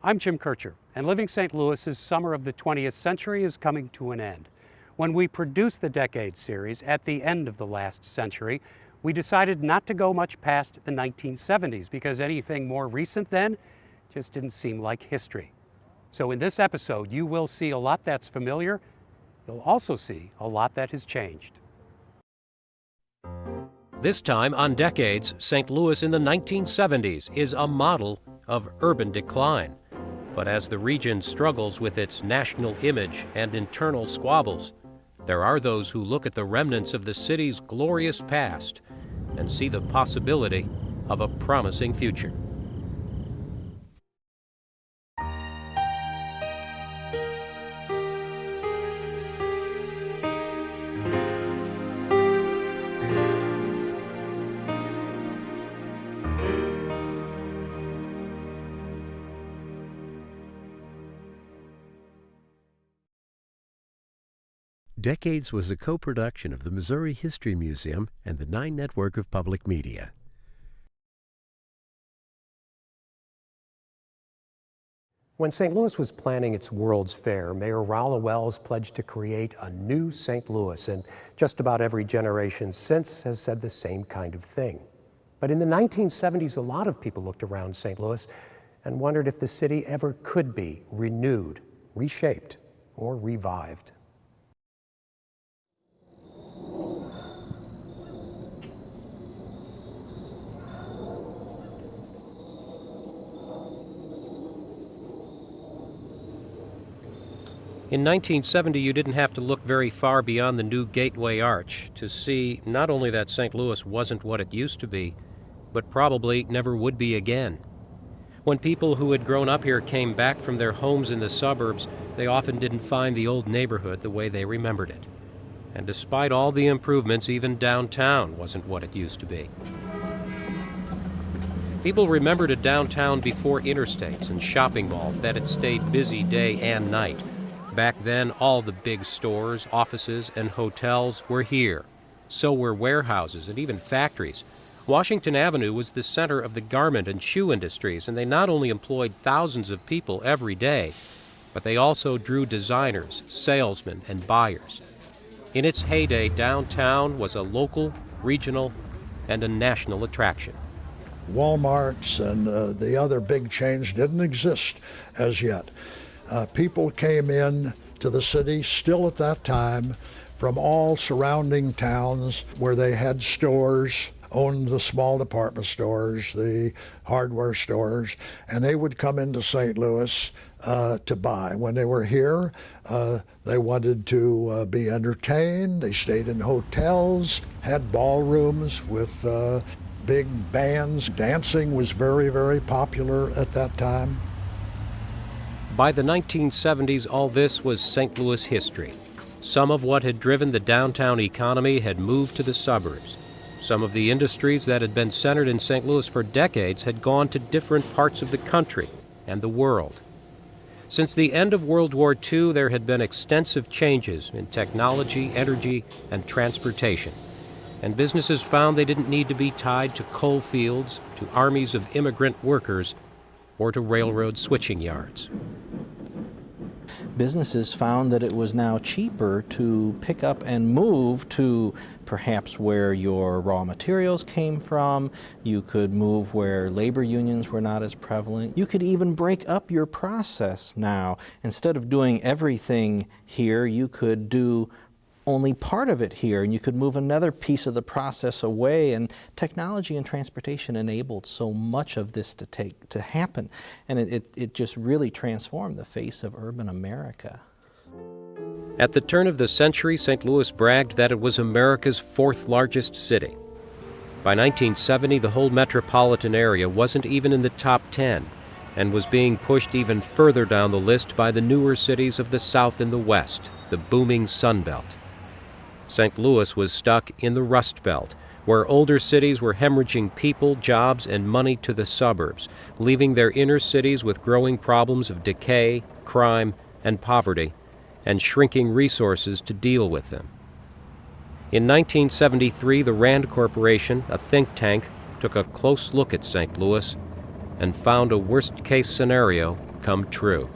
I'm Jim Kircher, and Living St. Louis's summer of the 20th century is coming to an end. When we produced the Decade series at the end of the last century, we decided not to go much past the 1970s because anything more recent then just didn't seem like history. So in this episode, you will see a lot that's familiar. You'll also see a lot that has changed. This time on Decades, St. Louis in the 1970s is a model of urban decline. But as the region struggles with its national image and internal squabbles, there are those who look at the remnants of the city's glorious past and see the possibility of a promising future. Decades was a co-production of the Missouri History Museum and the 9 Network of Public Media. When St. Louis was planning its World's Fair, Mayor Rolla Wells pledged to create a new St. Louis, and just about every generation since has said the same kind of thing. But in the 1970s, a lot of people looked around St. Louis and wondered if the city ever could be renewed, reshaped, or revived. In 1970, you didn't have to look very far beyond the new Gateway Arch to see not only that St. Louis wasn't what it used to be, but probably never would be again. When people who had grown up here came back from their homes in the suburbs, they often didn't find the old neighborhood the way they remembered it. And despite all the improvements, even downtown wasn't what it used to be. People remembered a downtown before interstates and shopping malls that had stayed busy day and night. Back then, all the big stores, offices, and hotels were here. So were warehouses and even factories. Washington Avenue was the center of the garment and shoe industries, and they not only employed thousands of people every day, but they also drew designers, salesmen, and buyers. In its heyday, downtown was a local, regional, and a national attraction. Walmarts and the other big chains didn't exist as yet. People came in to the city still at that time from all surrounding towns where they had stores, owned the small department stores, the hardware stores, and they would come into St. Louis to buy. When they were here, they wanted to be entertained. They stayed in hotels, had ballrooms with big bands. Dancing was very, very popular at that time. By the 1970s, all this was St. Louis history. Some of what had driven the downtown economy had moved to the suburbs. Some of the industries that had been centered in St. Louis for decades had gone to different parts of the country and the world. Since the end of World War II, there had been extensive changes in technology, energy, and transportation. And businesses found they didn't need to be tied to coal fields, to armies of immigrant workers, or to railroad switching yards. Businesses found that it was now cheaper to pick up and move to perhaps where your raw materials came from. You could move where labor unions were not as prevalent. You could even break up your process now. Instead of doing everything here, you could do only part of it here, and you could move another piece of the process away, and technology and transportation enabled so much of this to happen, and it just really transformed the face of urban America. At the turn of the century, St. Louis bragged that it was America's 4th largest city. By 1970, the whole metropolitan area wasn't even in the top 10 and was being pushed even further down the list by the newer cities of the South and the West, the booming Sun Belt. St. Louis was stuck in the Rust Belt, where older cities were hemorrhaging people, jobs, and money to the suburbs, leaving their inner cities with growing problems of decay, crime, and poverty, and shrinking resources to deal with them. In 1973, the Rand Corporation, a think tank, took a close look at St. Louis and found a worst-case scenario come true.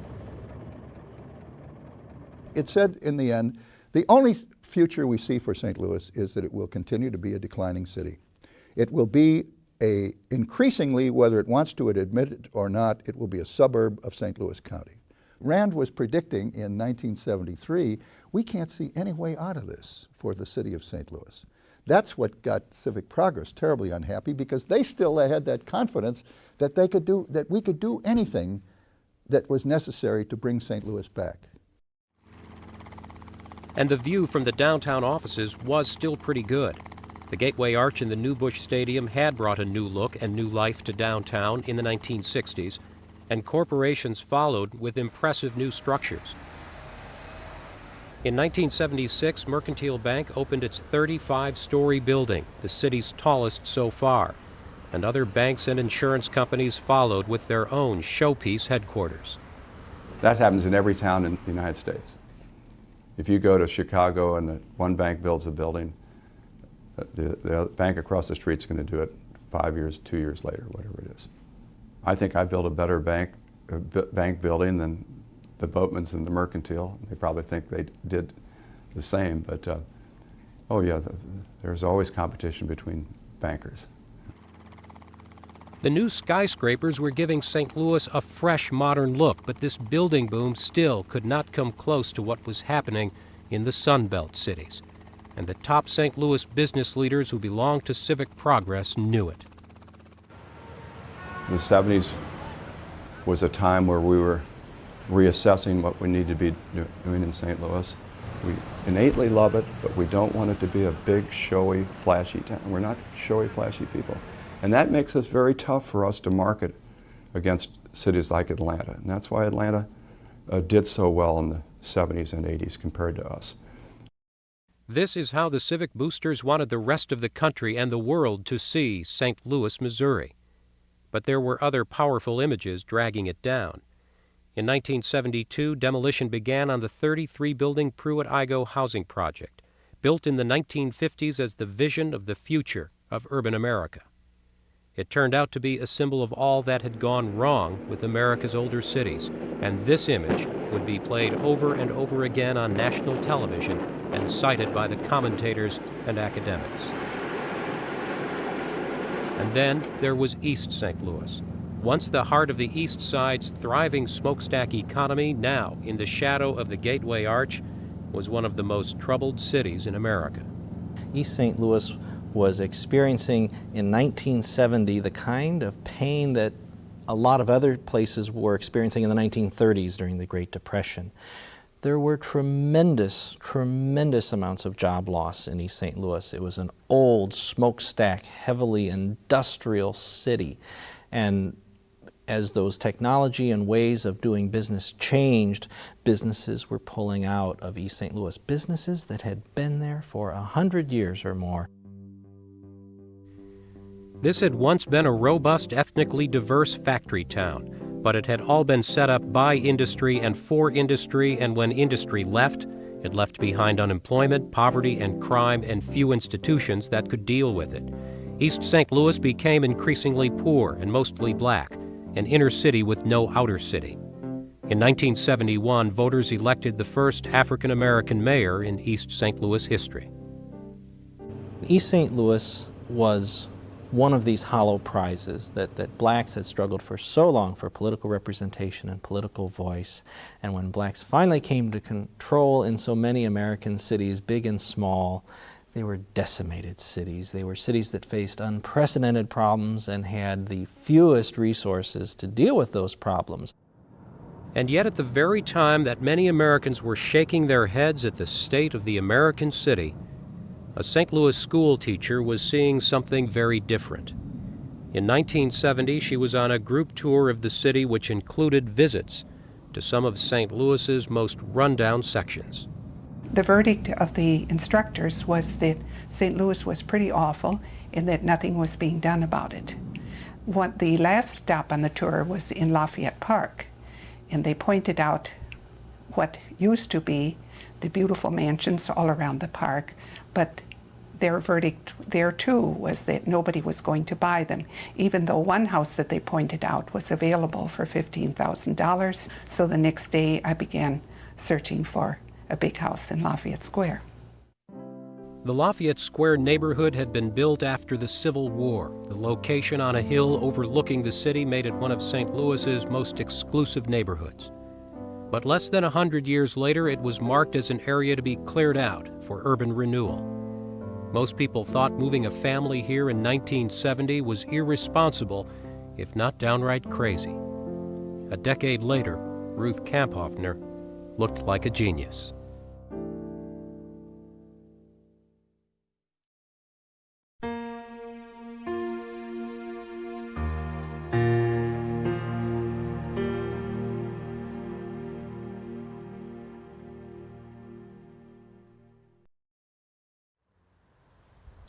It said in the end, the only future we see for St. Louis is that it will continue to be a declining city. It will be increasingly, whether it wants to admit it or not, it will be a suburb of St. Louis County. Rand was predicting in 1973, we can't see any way out of this for the city of St. Louis. That's what got Civic Progress terribly unhappy, because they still had that confidence that we could do anything that was necessary to bring St. Louis back. And the view from the downtown offices was still pretty good. The Gateway Arch in the New Busch Stadium had brought a new look and new life to downtown in the 1960s, and corporations followed with impressive new structures. In 1976, Mercantile Bank opened its 35-story building, the city's tallest so far, and other banks and insurance companies followed with their own showpiece headquarters. That happens in every town in the United States. If you go to Chicago and one bank builds a building, the bank across the street is going to do it 5 years, 2 years later, whatever it is. I think I built a better bank building than the Boatmans and the Mercantile. They probably think they did the same, but oh yeah, there's always competition between bankers. The new skyscrapers were giving St. Louis a fresh, modern look, but this building boom still could not come close to what was happening in the Sun Belt cities. And the top St. Louis business leaders who belonged to Civic Progress knew it. The 70s was a time where we were reassessing what we need to be doing in St. Louis. We innately love it, but we don't want it to be a big, showy, flashy town. We're not showy, flashy people. And that makes it very tough for us to market against cities like Atlanta. And that's why Atlanta did so well in the 70s and 80s compared to us. This is how the Civic boosters wanted the rest of the country and the world to see St. Louis, Missouri. But there were other powerful images dragging it down. In 1972, demolition began on the 33-building Pruitt-Igoe housing project, built in the 1950s as the vision of the future of urban America. It turned out to be a symbol of all that had gone wrong with America's older cities, and this image would be played over and over again on national television and cited by the commentators and academics. And then there was East St. Louis, once the heart of the East Side's thriving smokestack economy, now in the shadow of the Gateway Arch, was one of the most troubled cities in America. East St. Louis was experiencing in 1970 the kind of pain that a lot of other places were experiencing in the 1930s during the Great Depression. There were tremendous amounts of job loss in East St. Louis. It was an old smokestack, heavily industrial city. And as those technology and ways of doing business changed, businesses were pulling out of East St. Louis, businesses that had been there for 100 years or more. This had once been a robust, ethnically diverse factory town, but it had all been set up by industry and for industry, and when industry left, it left behind unemployment, poverty, and crime, and few institutions that could deal with it. East St. Louis became increasingly poor and mostly black, an inner city with no outer city. In 1971, voters elected the first African-American mayor in East St. Louis history. East St. Louis was one of these hollow prizes that blacks had struggled for so long for political representation and political voice. And when blacks finally came to control in so many American cities, big and small, they were decimated cities. They were cities that faced unprecedented problems and had the fewest resources to deal with those problems. And yet at the very time that many Americans were shaking their heads at the state of the American city, a St. Louis school teacher was seeing something very different. In 1970, she was on a group tour of the city which included visits to some of St. Louis's most rundown sections. The verdict of the instructors was that St. Louis was pretty awful and that nothing was being done about it. The last stop on the tour was in Lafayette Park, and they pointed out what used to be the beautiful mansions all around the park, but their verdict there too was that nobody was going to buy them, even though one house that they pointed out was available for $15,000. So the next day I began searching for a big house in Lafayette Square. The Lafayette Square neighborhood had been built after the Civil War. The location on a hill overlooking the city made it one of St. Louis's most exclusive neighborhoods. But less than 100 years later, it was marked as an area to be cleared out for urban renewal. Most people thought moving a family here in 1970 was irresponsible, if not downright crazy. A decade later, Ruth Kamphoffner looked like a genius.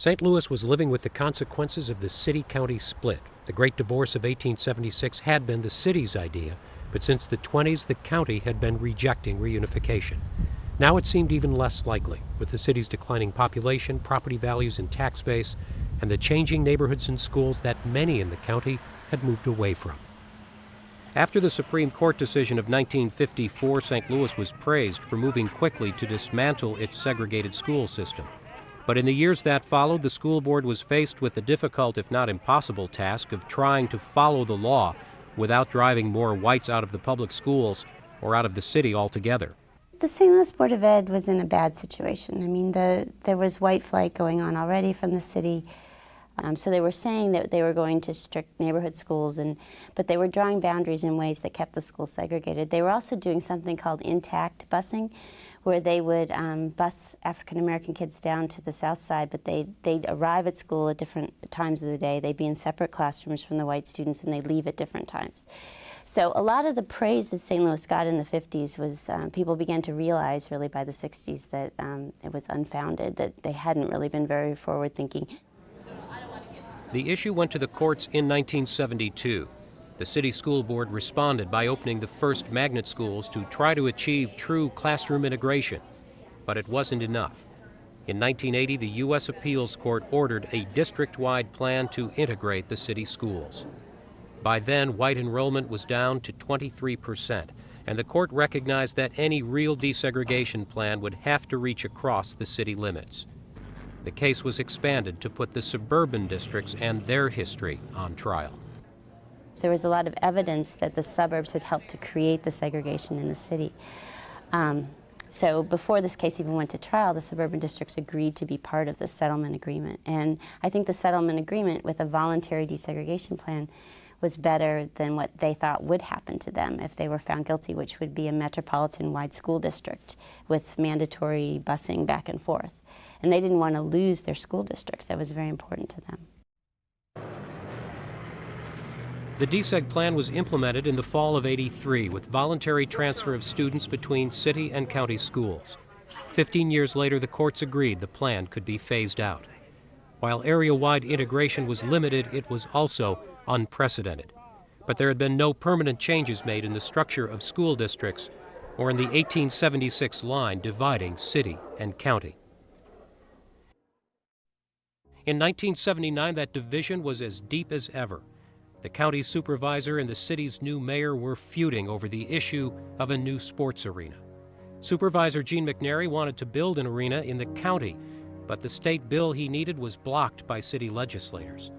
St. Louis was living with the consequences of the city-county split. The Great Divorce of 1876 had been the city's idea, but since the 20s, the county had been rejecting reunification. Now it seemed even less likely, with the city's declining population, property values and tax base, and the changing neighborhoods and schools that many in the county had moved away from. After the Supreme Court decision of 1954, St. Louis was praised for moving quickly to dismantle its segregated school system. But in the years that followed, the school board was faced with the difficult, if not impossible, task of trying to follow the law without driving more whites out of the public schools or out of the city altogether. The St. Louis Board of Ed was in a bad situation. I mean, there was white flight going on already from the city. So they were saying that they were going to strict neighborhood schools, but they were drawing boundaries in ways that kept the schools segregated. They were also doing something called intact busing, where they would bus African-American kids down to the south side, but they'd arrive at school at different times of the day. They'd be in separate classrooms from the white students, and they'd leave at different times. So a lot of the praise that St. Louis got in the 50s was people began to realize really by the 60s that it was unfounded, that they hadn't really been very forward-thinking. The issue went to the courts in 1972. The city school board responded by opening the first magnet schools to try to achieve true classroom integration, but it wasn't enough. In 1980, the U.S. Appeals Court ordered a district-wide plan to integrate the city schools. By then, white enrollment was down to 23%, and the court recognized that any real desegregation plan would have to reach across the city limits. The case was expanded to put the suburban districts and their history on trial. There was a lot of evidence that the suburbs had helped to create the segregation in the city. So before this case even went to trial, the suburban districts agreed to be part of the settlement agreement. And I think the settlement agreement with a voluntary desegregation plan was better than what they thought would happen to them if they were found guilty, which would be a metropolitan-wide school district with mandatory busing back and forth. And they didn't want to lose their school districts. That was very important to them. The DSEG plan was implemented in the fall of '83 with voluntary transfer of students between city and county schools. 15 years later, the courts agreed the plan could be phased out. While area-wide integration was limited, it was also unprecedented. But there had been no permanent changes made in the structure of school districts or in the 1876 line dividing city and county. In 1979, that division was as deep as ever. The county supervisor and the city's new mayor were feuding over the issue of a new sports arena. Supervisor Gene McNary wanted to build an arena in the county, but the state bill he needed was blocked by city legislators.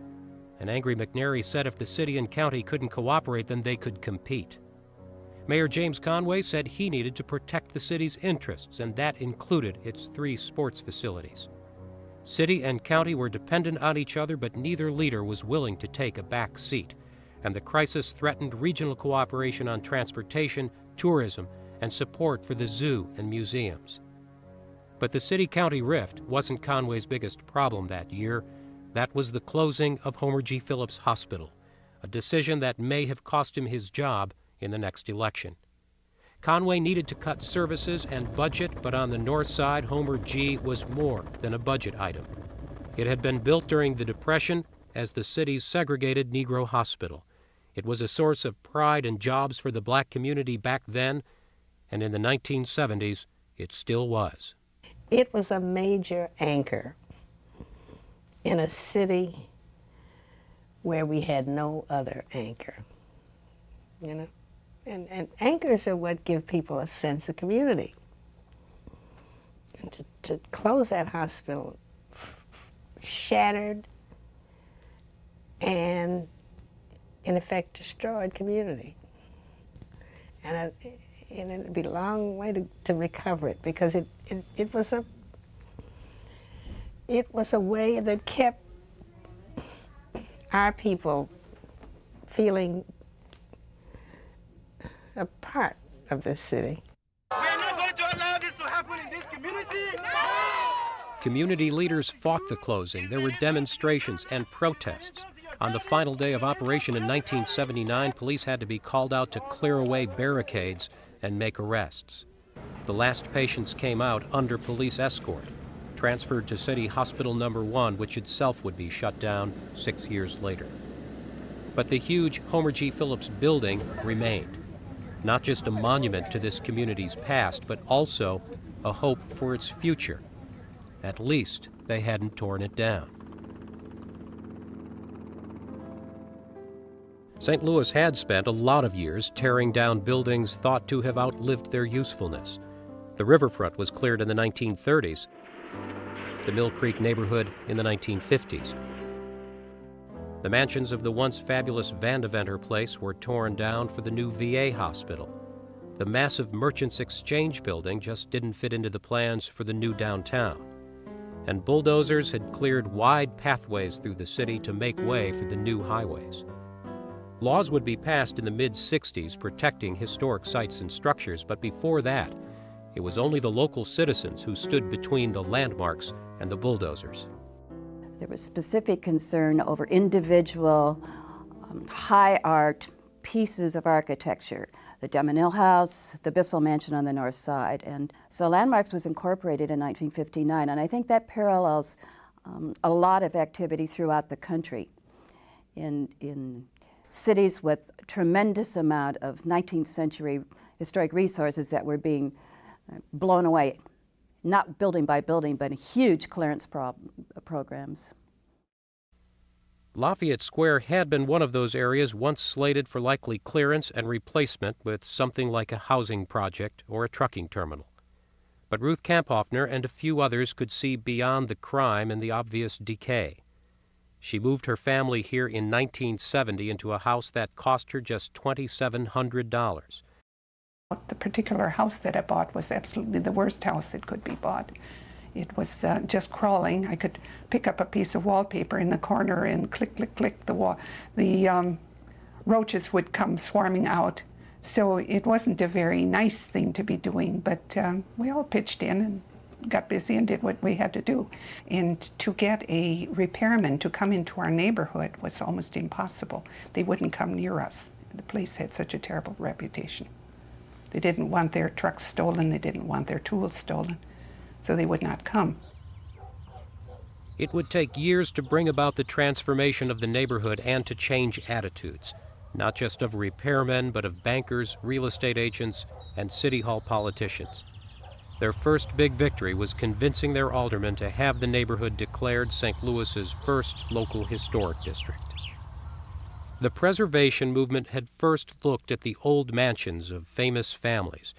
An angry McNary said if the city and county couldn't cooperate, then they could compete. Mayor James Conway said he needed to protect the city's interests, and that included its 3 sports facilities. City and county were dependent on each other, but neither leader was willing to take a back seat, and the crisis threatened regional cooperation on transportation, tourism, and support for the zoo and museums. But the city-county rift wasn't Conway's biggest problem that year. That was the closing of Homer G. Phillips Hospital, a decision that may have cost him his job in the next election. Conway needed to cut services and budget, but on the north side, Homer G. was more than a budget item. It had been built during the Depression as the city's segregated Negro hospital. It was a source of pride and jobs for the black community back then, and in the 1970s, it still was. It was a major anchor in a city where we had no other anchor, you know? And anchors are what give people a sense of community. And to close that hospital shattered and, in effect, destroyed community. And it'd be a long way to recover it, because it was a way that kept our people feeling a part of this city. We are not going to allow this to happen in this community. No! Community leaders fought the closing. There were demonstrations and protests. On the final day of operation in 1979, police had to be called out to clear away barricades and make arrests. The last patients came out under police escort, transferred to City Hospital No. 1, which itself would be shut down 6 years later. But the huge Homer G. Phillips building remained, not just a monument to this community's past, but also a hope for its future. At least they hadn't torn it down. St. Louis had spent a lot of years tearing down buildings thought to have outlived their usefulness. The riverfront was cleared in the 1930s, the Mill Creek neighborhood in the 1950s. The mansions of the once fabulous Vandeventer Place were torn down for the new VA hospital. The massive Merchants Exchange building just didn't fit into the plans for the new downtown. And bulldozers had cleared wide pathways through the city to make way for the new highways. Laws would be passed in the mid-60s protecting historic sites and structures, but before that, it was only the local citizens who stood between the landmarks and the bulldozers. There was specific concern over individual high art pieces of architecture, the Demolition House, the Bissell Mansion on the north side. And so Landmarks was incorporated in 1959, and I think that parallels a lot of activity throughout the country in cities with a tremendous amount of 19th century historic resources that were being blown away, not building by building, but huge clearance programs. Lafayette Square had been one of those areas once slated for likely clearance and replacement with something like a housing project or a trucking terminal. But Ruth Kamphoffner and a few others could see beyond the crime and the obvious decay. She moved her family here in 1970 into a house that cost her just $2,700. The particular house that I bought was absolutely the worst house that could be bought. It was just crawling. I could pick up a piece of wallpaper in the corner and click, click, click. The roaches would come swarming out. So it wasn't a very nice thing to be doing, but we all pitched in and got busy and did what we had to do. And to get a repairman to come into our neighborhood was almost impossible. They wouldn't come near us. The place had such a terrible reputation. They didn't want their trucks stolen, they didn't want their tools stolen, so they would not come. It would take years to bring about the transformation of the neighborhood and to change attitudes, not just of repairmen, but of bankers, real estate agents, and city hall politicians. Their first big victory was convincing their aldermen to have the neighborhood declared St. Louis's first local historic district. The preservation movement had first looked at the old mansions of famous families.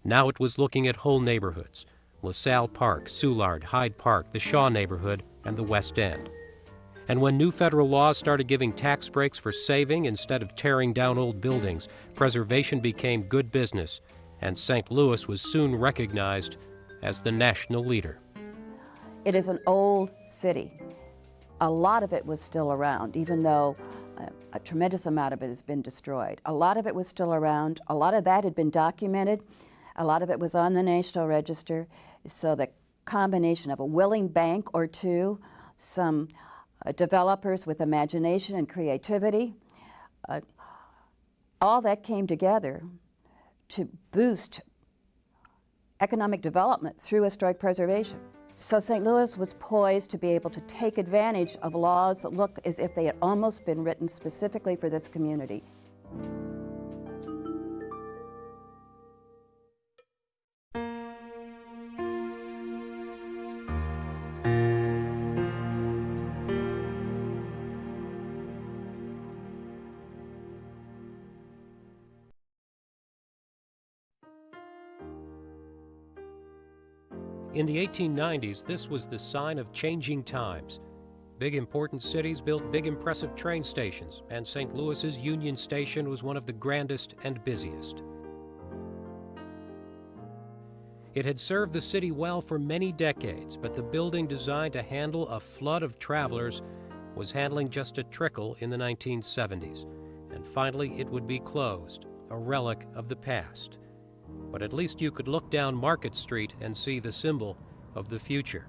Now it was looking at whole neighborhoods: LaSalle Park, Soulard, Hyde Park, the Shaw neighborhood, and the West End. And when new federal laws started giving tax breaks for saving instead of tearing down old buildings, preservation became good business, and St. Louis was soon recognized as the national leader. It is an old city. A lot of it was still around, even though a tremendous amount of it has been destroyed. A lot of it was still around. A lot of that had been documented. A lot of it was on the National Register. So the combination of a willing bank or two, some developers with imagination and creativity, all that came together to boost economic development through historic preservation. So St. Louis was poised to be able to take advantage of laws that look as if they had almost been written specifically for this community. In the 1890s, this was the sign of changing times. Big important cities built big impressive train stations, and St. Louis's Union Station was one of the grandest and busiest. It had served the city well for many decades, but the building designed to handle a flood of travelers was handling just a trickle in the 1970s, and finally it would be closed, a relic of the past. But at least you could look down Market Street and see the symbol of the future.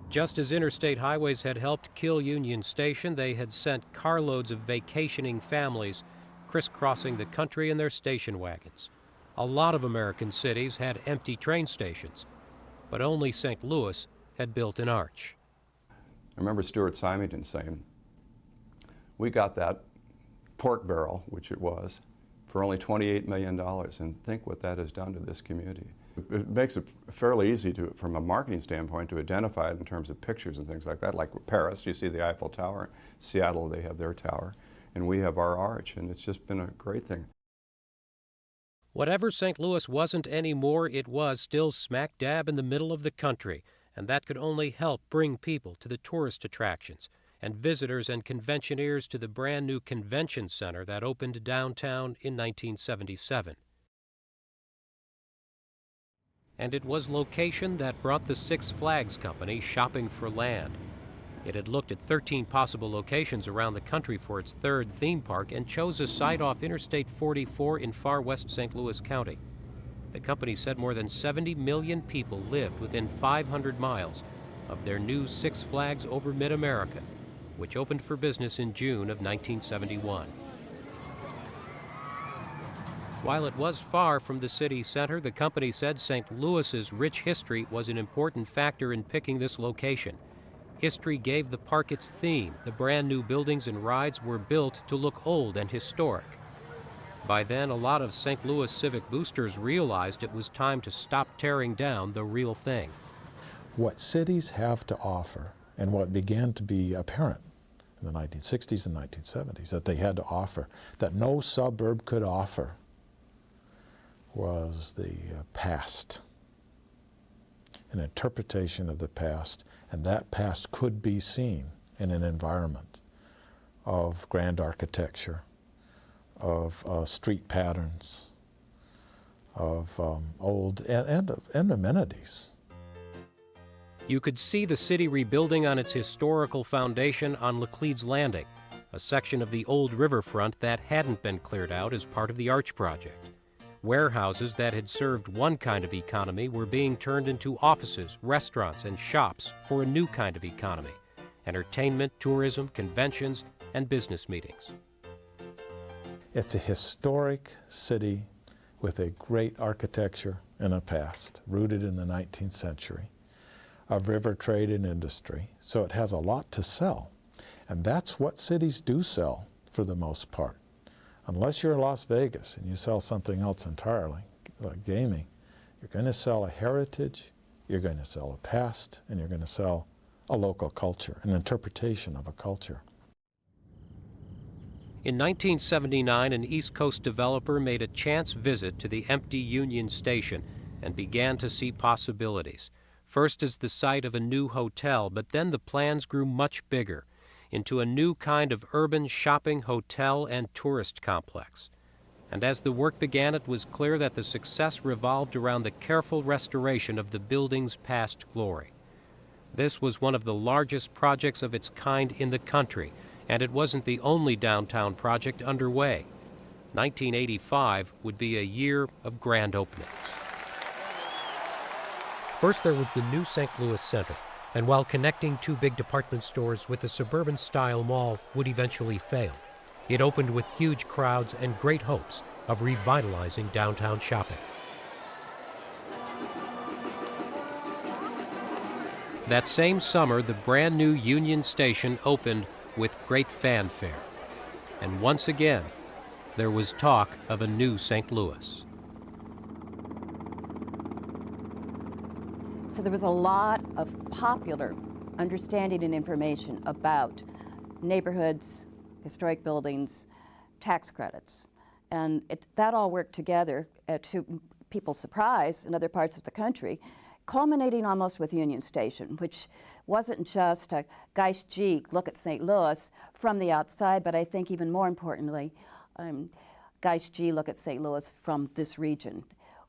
Just as interstate highways had helped kill Union Station, they had sent carloads of vacationing families crisscrossing the country in their station wagons. A lot of American cities had empty train stations, but only St. Louis had built an arch. I remember Stuart Symington saying, we got that pork barrel, which it was, for only $28 million, and think what that has done to this community. It makes it fairly easy to, from a marketing standpoint, to identify it in terms of pictures and things like that. Like Paris, you see the Eiffel Tower. Seattle, they have their tower. And we have our arch, and it's just been a great thing. Whatever St. Louis wasn't anymore, it was still smack dab in the middle of the country, and that could only help bring people to the tourist attractions and visitors and conventioneers to the brand new convention center that opened downtown in 1977. And it was location that brought the Six Flags Company shopping for land. It had looked at 13 possible locations around the country for its third theme park and chose a site off Interstate 44 in far west St. Louis County. The company said more than 70 million people lived within 500 miles of their new Six Flags over Mid-America, which opened for business in June of 1971. While it was far from the city center, the company said St. Louis's rich history was an important factor in picking this location. History gave the park its theme. The brand new buildings and rides were built to look old and historic. By then, a lot of St. Louis civic boosters realized it was time to stop tearing down the real thing. What cities have to offer, and what began to be apparent in the 1960s and 1970s, that they had to offer, that no suburb could offer, was the past, an interpretation of the past, and that past could be seen in an environment of grand architecture, of street patterns, of old and amenities. You could see the city rebuilding on its historical foundation on Laclede's Landing, a section of the old riverfront that hadn't been cleared out as part of the Arch project. Warehouses that had served one kind of economy were being turned into offices, restaurants, and shops for a new kind of economy: entertainment, tourism, conventions, and business meetings. It's a historic city with a great architecture and a past, rooted in the 19th century, of river trade and industry, so it has a lot to sell. And that's what cities do sell for the most part. Unless you're Las Vegas and you sell something else entirely, like gaming, you're going to sell a heritage, you're going to sell a past, and you're going to sell a local culture, an interpretation of a culture. In 1979, an East Coast developer made a chance visit to the empty Union Station and began to see possibilities. First as the site of a new hotel, but then the plans grew much bigger, into a new kind of urban shopping, hotel, and tourist complex. And as the work began, it was clear that the success revolved around the careful restoration of the building's past glory. This was one of the largest projects of its kind in the country, and it wasn't the only downtown project underway. 1985 would be a year of grand openings. First, there was the new St. Louis Center, and while connecting two big department stores with a suburban-style mall would eventually fail, it opened with huge crowds and great hopes of revitalizing downtown shopping. That same summer, the brand new Union Station opened with great fanfare. And once again, there was talk of a new St. Louis. So there was a lot of popular understanding and information about neighborhoods, historic buildings, tax credits. And that all worked together to people's surprise in other parts of the country, culminating almost with Union Station, which wasn't just a Geist G look at St. Louis from the outside, but I think even more importantly, Geist G look at St. Louis from this region.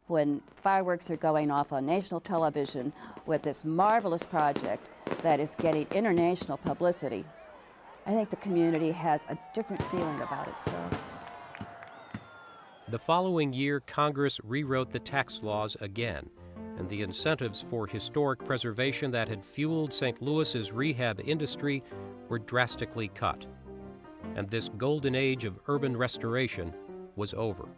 When fireworks are going off on national television with this marvelous project that is getting international publicity, I think the community has a different feeling about itself. The following year, Congress rewrote the tax laws again, and the incentives for historic preservation that had fueled St. Louis's rehab industry were drastically cut. And this golden age of urban restoration was over.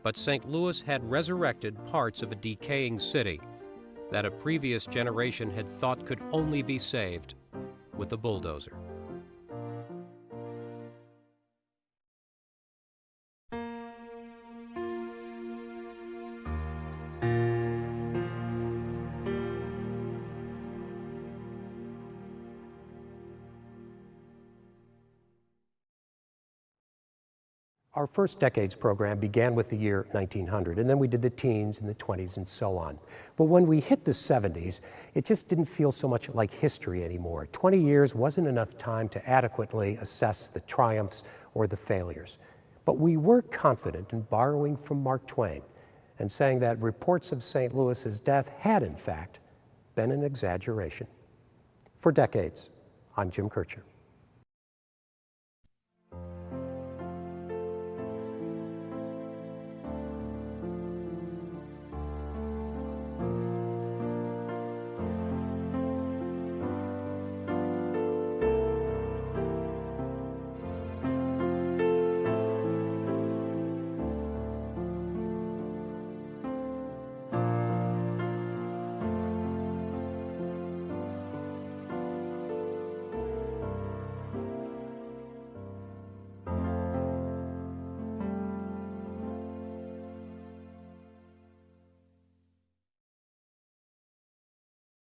But St. Louis had resurrected parts of a decaying city that a previous generation had thought could only be saved with a bulldozer. Our first decades program began with the year 1900, and then we did the teens and the 20s and so on. But when we hit the 70s, it just didn't feel so much like history anymore. 20 years wasn't enough time to adequately assess the triumphs or the failures. But we were confident in borrowing from Mark Twain and saying that reports of St. Louis's death had, in fact, been an exaggeration. For decades, I'm Jim Kircher.